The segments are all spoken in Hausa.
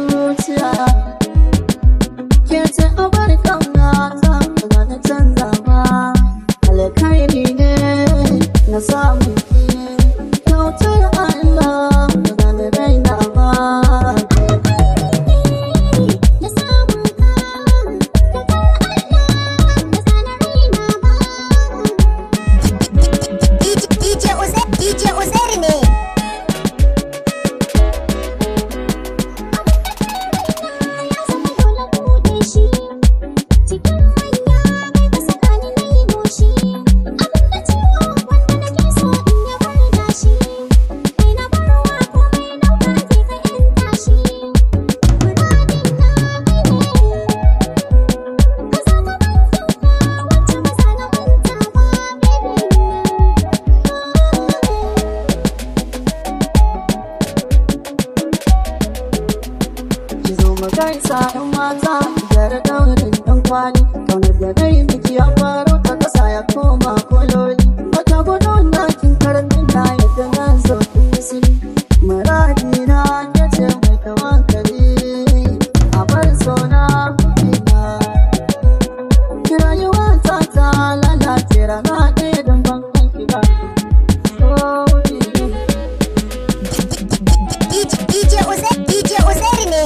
zuciya. Ke ce abar kauna ta ba na canza ba. Alkairi ne na samu ki, kyautar Allah ba na raina ba. DJ Uzairu ne. Gaisa ɗan mata gyara daurin ɗan kwali, kaunar da dai miki ya faro ta ƙasa ya koma kololi. Wata gudun na kin karɓin na yadda na zo kusuri. Muradi na ya ce mai tawankali, a bar sona kuɗina. Rayuwa ta ta lalace rana ɗaya don ban kanki ba. DJ Uzairu ne.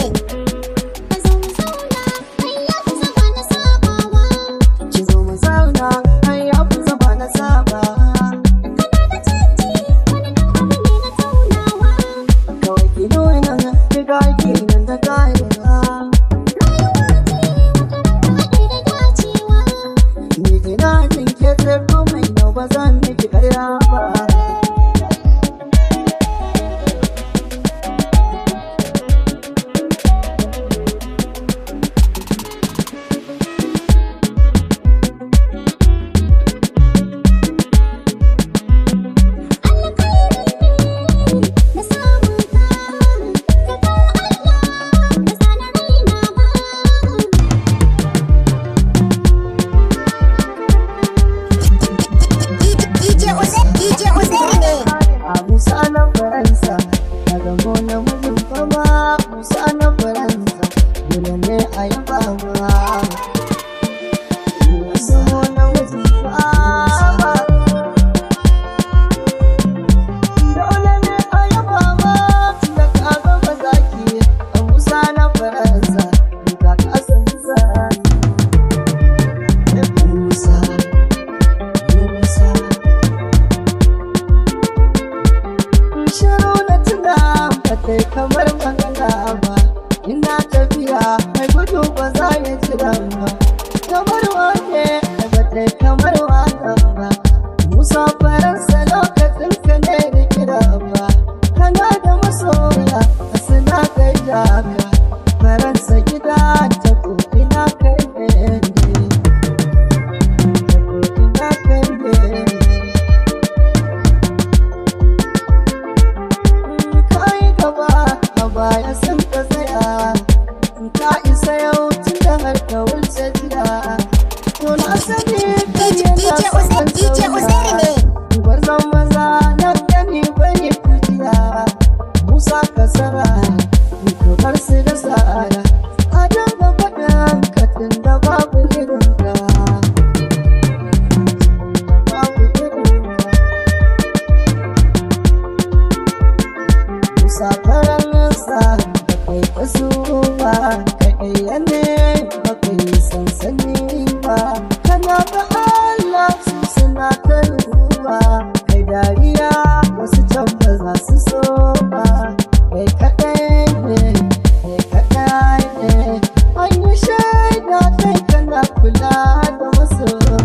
Musa na Faransa, na gamo na mijin fama. Musa na Faransa, dole ne a yi fama. Musa na mijin fama, dole ne a yi fama. Da ka gama zaki a Musa na Faransa, da ka san zaki. Musa shiru na tuna ba ta yi kamar magana ba. Ina tafiya mai gudu ba za ya jira ba. Kamar wake ba ta yi kamar waka ba. Musa Faransa lokacin ka ne da kira ba. Kana da masoya a suna kai jaka. Faransa gida ta ko'ina kai ne. Baya sun ka tsaya, ka isa yau tun da har ka wuce jiya. To na sani kai yana son sauya, gwarzon maza na gani bai kujiya. Musa kasara, ka bar su da sa'ada, a dinga faɗin katin da babu irinka. Musa Faransa da kai kasu ba, kai yane ba kai sansani ba. Kana ga Allah su suna ta ruwa, kai dariya wasu can ba za su so ba. Kai kaɗai ne, kai kaɗai ne, an yi shaida kai kana kula da masoya.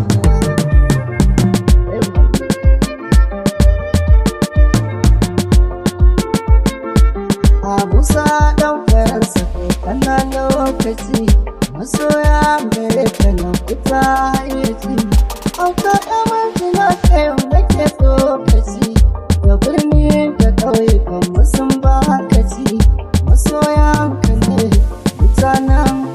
Musa ɗan Faransa kai kana lokaci, masoya gare ka nan kuta hayyaci. Auta ɗan manzila kai nake tsokaci, da birni da ƙauye kan musun ba haka ci. Masoya ka ne mutanen